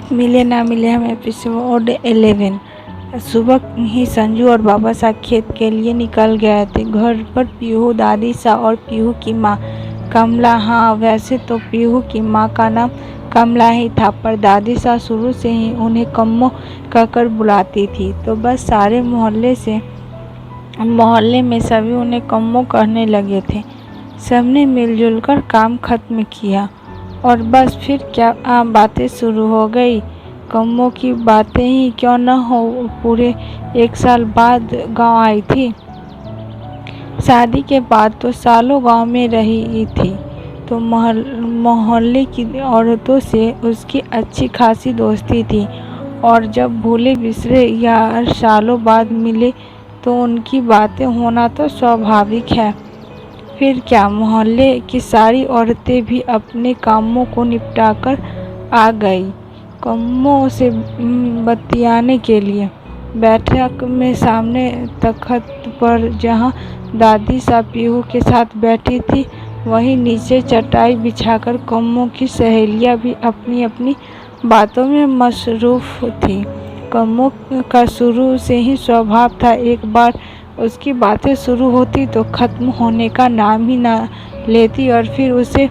मिले ना मिले हम एपिसोड 11। सुबह ही संजू और बाबा साहब खेत के लिए निकल गए थे। घर पर पीहू, दादी सा और पीहू की माँ कमला। हाँ, वैसे तो पीहू की माँ का नाम कमला ही था, पर दादी सा शुरू से ही उन्हें कम्मो कहकर बुलाती थी, तो बस सारे मोहल्ले में सभी उन्हें कम्मो कहने लगे थे। सबने मिलजुल कर काम खत्म किया और बस फिर क्या बातें शुरू हो गई। कम्मो की बातें ही क्यों न हो, पूरे 1 साल बाद गांव आई थी। शादी के बाद तो सालों गांव में रही थी, तो मोहल्ले की औरतों से उसकी अच्छी खासी दोस्ती थी, और जब भूले बिसरे या सालों बाद मिले तो उनकी बातें होना तो स्वाभाविक है। फिर क्या, मोहल्ले की सारी औरतें भी अपने कामों को निपटाकर आ गई कम्मो से बतियाने के लिए। बैठक में सामने तख्त पर जहां दादी सा पीहू के साथ बैठी थी, वहीं नीचे चटाई बिछाकर कम्मो की सहेलियां भी अपनी अपनी बातों में मसरूफ थी। कम्मो का शुरू से ही स्वभाव था, एक बार उसकी बातें शुरू होती तो खत्म होने का नाम ही ना लेती, और फिर उसे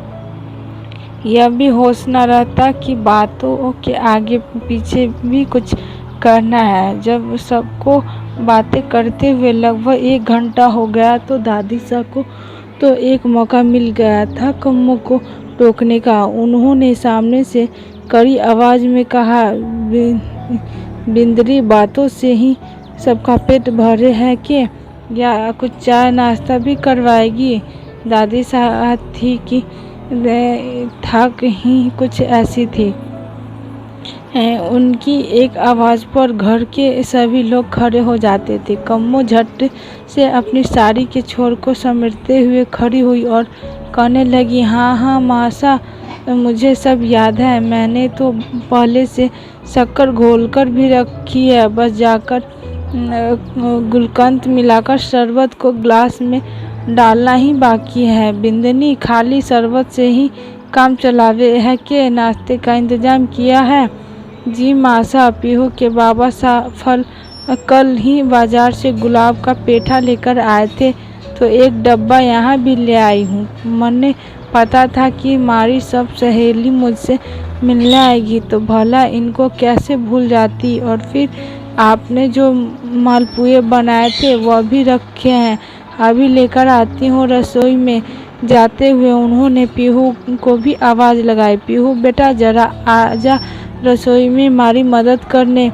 यह भी होश न रहता कि बातों के आगे पीछे भी कुछ करना है। जब सबको बातें करते हुए लगभग 1 घंटा हो गया तो दादी सा को तो एक मौका मिल गया था कम्मो को टोकने का। उन्होंने सामने से कड़ी आवाज में कहा, बिंदरी बातों से ही सबका पेट भरे है कि या कुछ चाय नाश्ता भी करवाएगी। दादी साहब थी कि थक ही कुछ ऐसी थी। उनकी एक आवाज़ पर घर के सभी लोग खड़े हो जाते थे। कम्मो झट से अपनी साड़ी के छोर को समेटते हुए खड़ी हुई और कहने लगी, हाँ मासा, मुझे सब याद है। मैंने तो पहले से शक्कर घोलकर भी रखी है, बस जाकर गुलकंद मिलाकर शरबत को ग्लास में डालना ही बाकी है। बिंदनी खाली शरबत से ही काम चलावे है कि नाश्ते का इंतजाम किया है? जी मासा, पीहू के बाबा फल कल ही बाजार से गुलाब का पेठा लेकर आए थे, तो एक डब्बा यहाँ भी ले आई हूँ। मैंने पता था कि हमारी सब सहेली मुझसे मिलने आएगी, तो भला इनको कैसे भूल जाती। और फिर आपने जो मालपुए बनाए थे वह भी रखे हैं, अभी लेकर आती हूँ। रसोई में जाते हुए उन्होंने पीहू को भी आवाज़ लगाई, पीहू बेटा जरा आजा रसोई में हमारी मदद करने।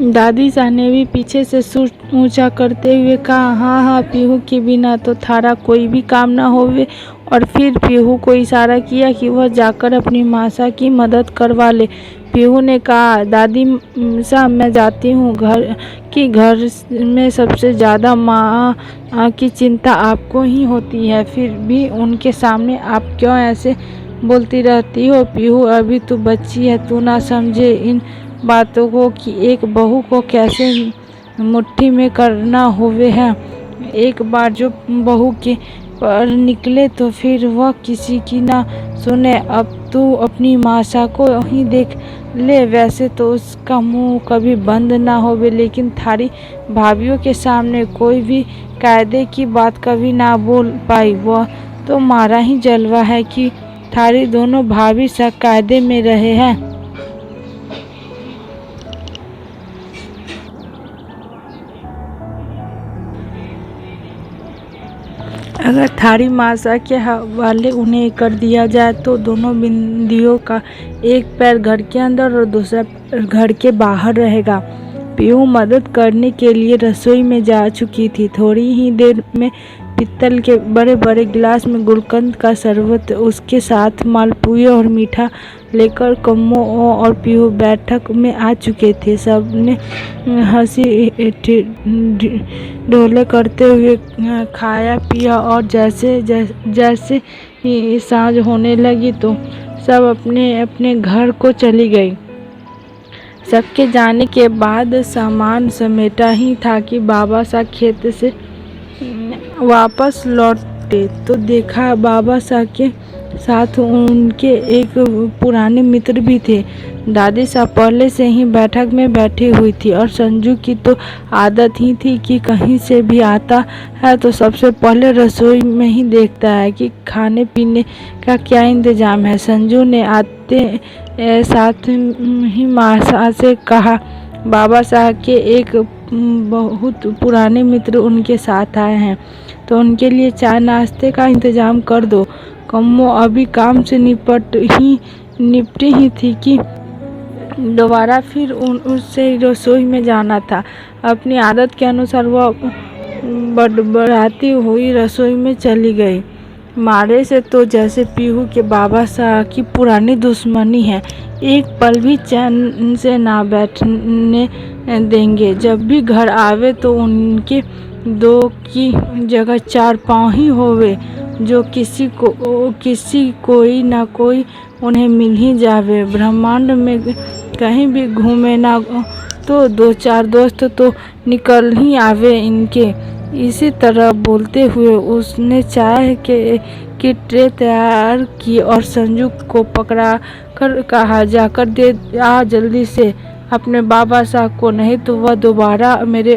दादी सा ने भी पीछे से सुर ऊंचा करते हुए कहा, हाँ पीहू के बिना तो थारा कोई भी काम ना होवे। और फिर पीहू को इशारा किया कि वह जाकर अपनी मासा की मदद करवा ले। पीहू ने कहा, दादी सा मैं जाती हूँ, घर में सबसे ज़्यादा माँ की चिंता आपको ही होती है, फिर भी उनके सामने आप क्यों ऐसे बोलती रहती हो? पीहू अभी तू बच्ची है, तू ना समझे इन बातों को कि एक बहू को कैसे मुट्ठी में करना होवे है। एक बार जो बहू के पर निकले तो फिर वह किसी की ना सुने। अब तू अपनी मासा को ही देख ले, वैसे तो उसका मुंह कभी बंद ना होवे, लेकिन थारी भाभीियों के सामने कोई भी कायदे की बात कभी ना बोल पाई। वह तो मारा ही जलवा है कि थारी दोनों भाभी सा कायदे में रहे हैं। अगर थारी मासा के हवाले उन्हें कर दिया जाए तो दोनों बिंदियों का एक पैर घर के अंदर और दूसरा पैर घर के बाहर रहेगा। पीहू मदद करने के लिए रसोई में जा चुकी थी। थोड़ी ही देर में पित्तल के बड़े बड़े गिलास में गुलकंद का शरबत, उसके साथ मालपुए और मीठा लेकर कम्मो और पीहू बैठक में आ चुके थे। सबने हंसी ढोले करते हुए खाया पिया, और जैसे ही सांझ होने लगी तो सब अपने अपने घर को चली गई। सबके जाने के बाद सामान समेटा ही था कि बाबा सा खेत से वापस लौटे तो देखा बाबा साहब के साथ उनके एक पुराने मित्र भी थे। दादी साहब पहले से ही बैठक में बैठी हुई थी और संजू की तो आदत ही थी कि कहीं से भी आता है तो सबसे पहले रसोई में ही देखता है कि खाने पीने का क्या इंतजाम है। संजू ने आते साथ ही मासा से कहा, बाबा साहब के एक बहुत पुराने मित्र उनके साथ आए हैं तो उनके लिए चाय नाश्ते का इंतजाम कर दो। कम्मो अभी काम से निपटी ही थी कि दोबारा फिर उससे रसोई में जाना था। अपनी आदत के अनुसार वह बड़बड़ाती हुई रसोई में चली गई। मारे से तो जैसे पीहू के बाबा साहब की पुरानी दुश्मनी है, एक पल भी चैन से ना बैठने देंगे। जब भी घर आवे तो उनके दो की जगह चार पाँव ही होवे, जो किसी कोई ना कोई उन्हें मिल ही जावे। ब्रह्मांड में कहीं भी घूमे ना तो दो चार दोस्त तो निकल ही आवे इनके। इसी तरह बोलते हुए उसने चाय की ट्रे तैयार की और संजू को पकड़ा कर कहा, जाकर दे आ जल्दी से अपने बाबा साहब को, नहीं तो वह दोबारा मने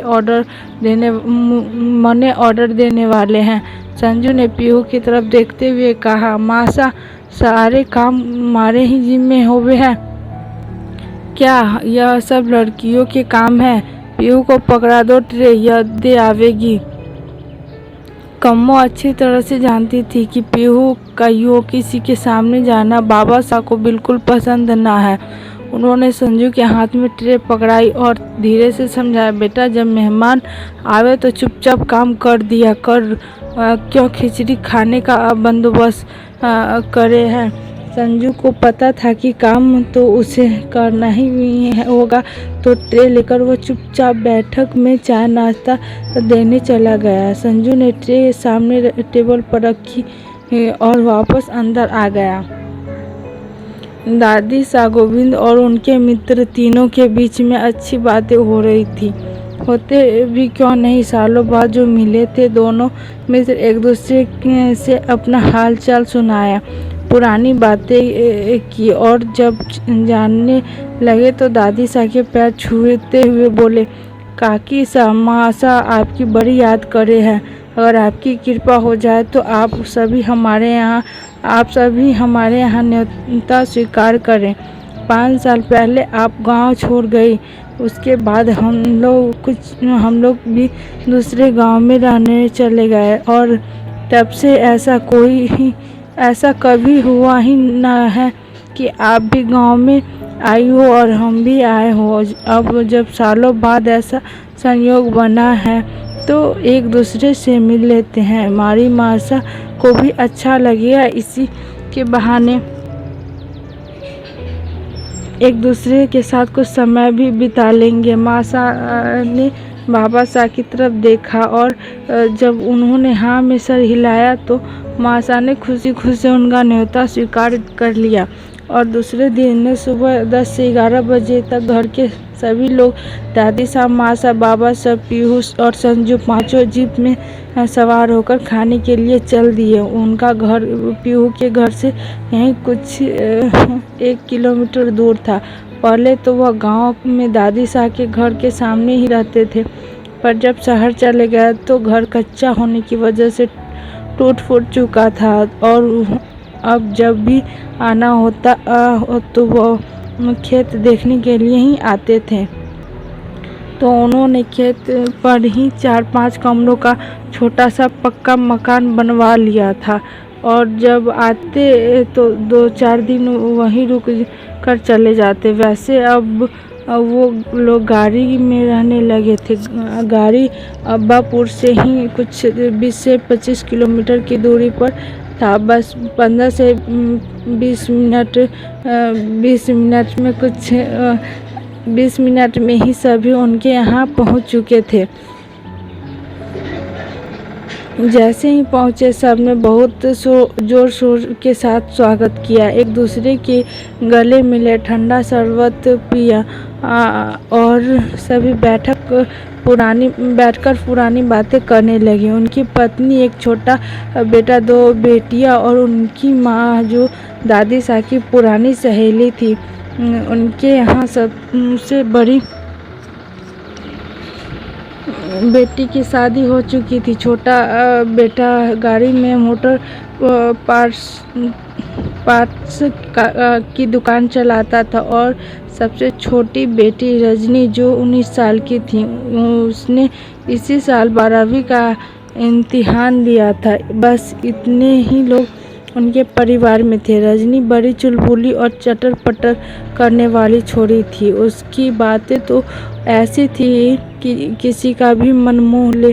ऑर्डर देने वाले हैं। संजू ने पीहू की तरफ देखते हुए कहा, मासा सारे काम हमारे ही जिम्मे होवे है क्या? यह सब लड़कियों के काम है। पीहू को पकड़ा दो ट्रे, यह दे आवेगी। कम्मो अच्छी तरह से जानती थी कि पीहू का यो किसी के सामने जाना बाबा साहब को बिल्कुल पसंद ना है। उन्होंने संजू के हाथ में ट्रे पकड़ाई और धीरे से समझाया, बेटा जब मेहमान आवे तो चुपचाप काम कर दिया कर, क्यों खिचड़ी खाने का बंदोबस्त करे हैं। संजू को पता था कि काम तो उसे करना ही होगा, तो ट्रे लेकर वो चुपचाप बैठक में चाय नाश्ता देने चला गया। संजू ने ट्रे सामने टेबल पर रखी और वापस अंदर आ गया। दादी सा गोविंद और उनके मित्र तीनों के बीच में अच्छी बातें हो रही थी। होते भी क्यों नहीं, सालों बाद जो मिले थे दोनों मित्र एक दूसरे से अपना हाल चाल सुनाया, पुरानी बातें की और जब जानने लगे तो दादी सा के पैर छूते हुए बोले, काकी सा मासा आपकी बड़ी याद करे हैं। अगर आपकी कृपा हो जाए तो आप सभी हमारे यहाँ न्योता स्वीकार करें। 5 साल पहले आप गांव छोड़ गई, उसके बाद हम लोग भी दूसरे गांव में रहने चले गए और तब से ऐसा कभी हुआ ही ना है कि आप भी गांव में आई हो और हम भी आए हो। अब जब सालों बाद ऐसा संयोग बना है तो एक दूसरे से मिल लेते हैं। हमारी मासा को भी अच्छा लगेगा, इसी के बहाने एक दूसरे के साथ कुछ समय भी बिता लेंगे। मासा ने बाबा साहब की तरफ देखा और जब उन्होंने हाँ में सर हिलाया तो मासा ने खुशी खुशी उनका न्योता स्वीकार कर लिया और दूसरे दिन सुबह 10 से 11 बजे तक घर के सभी लोग दादी साहब, मासा, बाबा साहब, पीहू और संजू पांचों जीप में सवार होकर खाने के लिए चल दिए। उनका घर पीहू के घर से यहीं कुछ 1 किलोमीटर दूर था। पहले तो वह गांव में दादी साहब के घर के सामने ही रहते थे, पर जब शहर चले गए तो घर कच्चा होने की वजह से टूट फूट चुका था और अब जब भी आना होता तो वह खेत देखने के लिए ही आते थे। तो उन्होंने खेत पर ही 4-5 कमरों का छोटा सा पक्का मकान बनवा लिया था और जब आते तो 2-4 दिन वहीं रुक कर चले जाते। वैसे अब वो लोग गाड़ी में रहने लगे थे। गाड़ी अब्बापुर से ही कुछ 20 से 25 किलोमीटर की दूरी पर था। बस 15 से 20 मिनट में ही सभी उनके यहाँ पहुँच चुके थे। जैसे ही पहुंचे सबने बहुत जोर शोर के साथ स्वागत किया, एक दूसरे के गले मिले, ठंडा शरबत पिया और सभी बैठकर पुरानी बातें करने लगे। उनकी पत्नी, एक छोटा बेटा, दो बेटियां और उनकी माँ जो दादी सा की पुरानी सहेली थी। उनके यहाँ सबसे बड़ी बेटी की शादी हो चुकी थी। छोटा बेटा गाड़ी में मोटर पार्ट्स की दुकान चलाता था और सबसे छोटी बेटी रजनी जो 19 साल की थी, उसने इसी साल 12वीं का इम्तिहान दिया था। बस इतने ही लोग उनके परिवार में थे। रजनी बड़ी चुलबुली और चटर पटर करने वाली छोरी थी। उसकी बातें तो ऐसी थी कि किसी का भी मन मोह ले।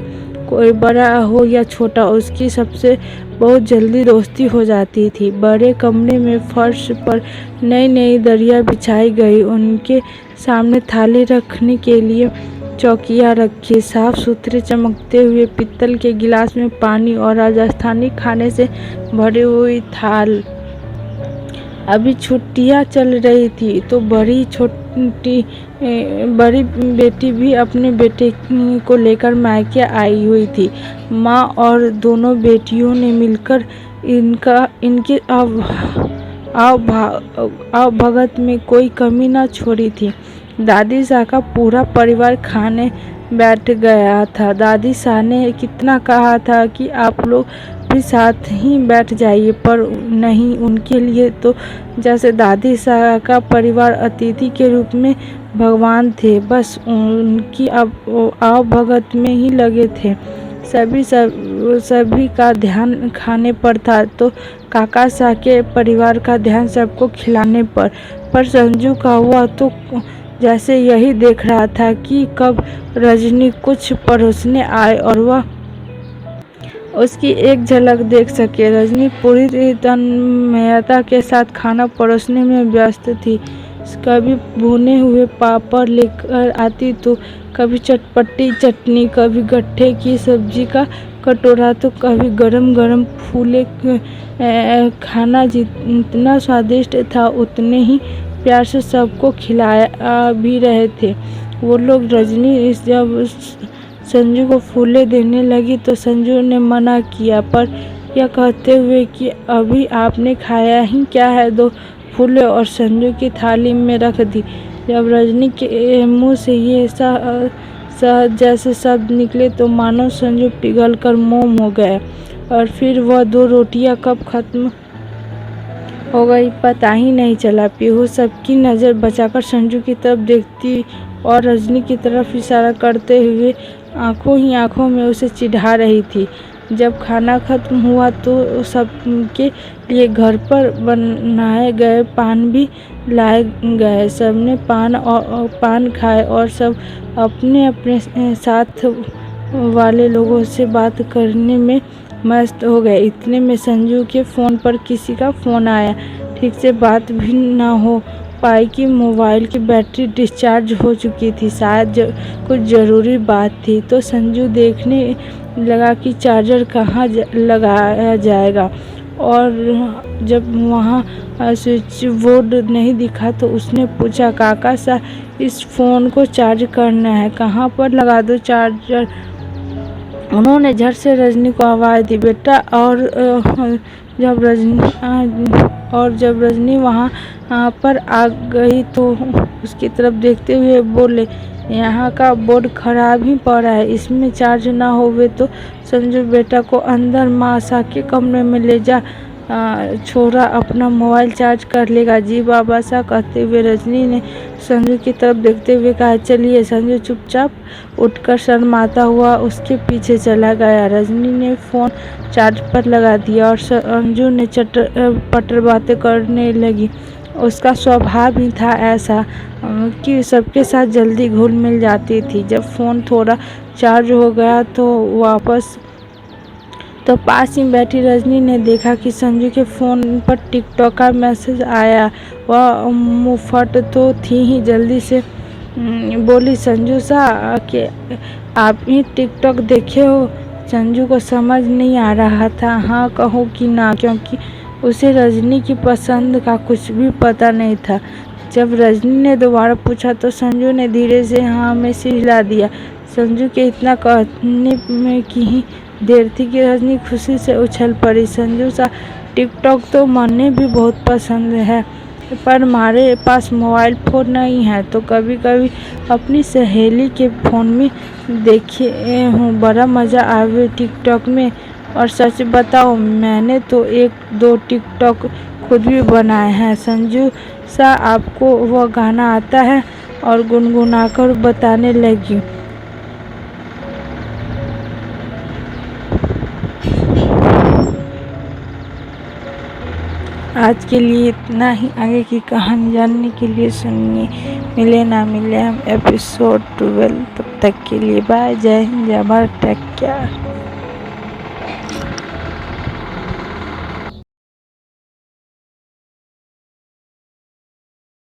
कोई बड़ा हो या छोटा, उसकी सबसे बहुत जल्दी दोस्ती हो जाती थी। बड़े कमरे में फर्श पर नई नई दरियाँ बिछाई गई। उनके सामने थाली रखने के लिए चौकियाँ रखी, साफ सुथरे चमकते हुए पीतल के गिलास में पानी और राजस्थानी खाने से भरी हुई थाल। अभी छुट्टियाँ चल रही थी तो बड़ी बेटी भी अपने बेटे को लेकर मायके आई हुई थी। माँ और दोनों बेटियों ने मिलकर इनके आवभगत में कोई कमी न छोड़ी थी। दादी सा का पूरा परिवार खाने बैठ गया था। दादी सा ने कितना कहा था कि आप लोग भी साथ ही बैठ जाइए, पर नहीं, उनके लिए तो जैसे दादी सा का परिवार अतिथि के रूप में भगवान थे। बस उनकी आवभगत में ही लगे थे। सभी का ध्यान खाने पर था तो काका सा के परिवार का ध्यान सबको खिलाने पर संजू का हुआ तो जैसे यही देख रहा था कि कब रजनी कुछ परोसने आए और वह उसकी एक झलक देख सके। रजनी पूरी तन्मयता के साथ खाना परोसने में व्यस्त थी। कभी भुने हुए पापड़ लेकर आती तो कभी चटपटी चटनी, कभी गट्ठे की सब्जी का कटोरा तो कभी गरम गरम फूले। खाना जितना स्वादिष्ट था उतने ही प्यार से सबको खिलाया भी रहे थे वो लोग। रजनी जब संजू को फूले देने लगी तो संजू ने मना किया, पर यह कहते हुए कि अभी आपने खाया ही क्या है, दो फूले और संजू की थाली में रख दी। जब रजनी के मुंह से ये सहज जैसे शब्द निकले तो मानो संजू पिघलकर मोम हो गया और फिर वह दो रोटियां कब खत्म हो गई पता ही नहीं चला। पीहू सबकी नज़र बचाकर संजू की तरफ देखती और रजनी की तरफ इशारा करते हुए आंखों ही आंखों में उसे चिढ़ा रही थी। जब खाना खत्म हुआ तो सबके लिए घर पर बनाए गए पान भी लाए गए। सबने पान खाए और सब अपने अपने साथ वाले लोगों से बात करने में मस्त हो गए। इतने में संजू के फ़ोन पर किसी का फ़ोन आया। ठीक से बात भी ना हो पाई कि मोबाइल की बैटरी डिस्चार्ज हो चुकी थी। शायद कुछ ज़रूरी बात थी तो संजू देखने लगा कि चार्जर कहाँ लगाया जाएगा, और जब वहाँ स्विच बोर्ड नहीं दिखा तो उसने पूछा, काका सा इस फ़ोन को चार्ज करना है, कहाँ पर लगा दो चार्जर। उन्होंने झट से रजनी को आवाज़ दी, बेटा। और जब रजनी वहाँ पर आ गई तो उसकी तरफ देखते हुए बोले, यहाँ का बोर्ड खराब ही पड़ा है, इसमें चार्ज ना होवे तो संजू बेटा को अंदर माँ सा के कमरे में ले जा, छोरा अपना मोबाइल चार्ज कर लेगा। जी बाबा सा कहते हुए रजनी ने संजू की तरफ देखते हुए कहा, चलिए। संजू चुपचाप उठकर शर्माता हुआ उसके पीछे चला गया। रजनी ने फ़ोन चार्ज पर लगा दिया और संजू ने चटर पटर बातें करने लगी। उसका स्वभाव ही था ऐसा कि सबके साथ जल्दी घुल मिल जाती थी। जब फ़ोन थोड़ा चार्ज हो गया तो पास ही बैठी रजनी ने देखा कि संजू के फ़ोन पर टिकटॉक का मैसेज आया। वह मुफट तो थी ही, जल्दी से बोली, संजू सा कि आप ही टिकटॉक देखे हो? संजू को समझ नहीं आ रहा था हाँ कहूँ कि ना, क्योंकि उसे रजनी की पसंद का कुछ भी पता नहीं था। जब रजनी ने दोबारा पूछा तो संजू ने धीरे से हाँ में सिर हिला दिया। संजू के इतना कहने में की ही देर थी कि रजनी खुशी से उछल पड़ी। संजू सा टिकटॉक तो मन्ने भी बहुत पसंद है, पर हमारे पास मोबाइल फ़ोन नहीं है, तो कभी कभी अपनी सहेली के फ़ोन में देखे हूँ। बड़ा मज़ा आवे टिकटॉक में। और सच बताओ मैंने तो 1-2 टिकटॉक खुद भी बनाए हैं। संजू सा आपको वह गाना आता है? और गुनगुनाकर बताने लगी। आज के लिए इतना ही। आगे की कहानी जानने के लिए सुनिए। मिले ना मिले हम एपिसोड 12। तब तक के लिए बाय। जय हिंद, जय भारत, टेक केयर।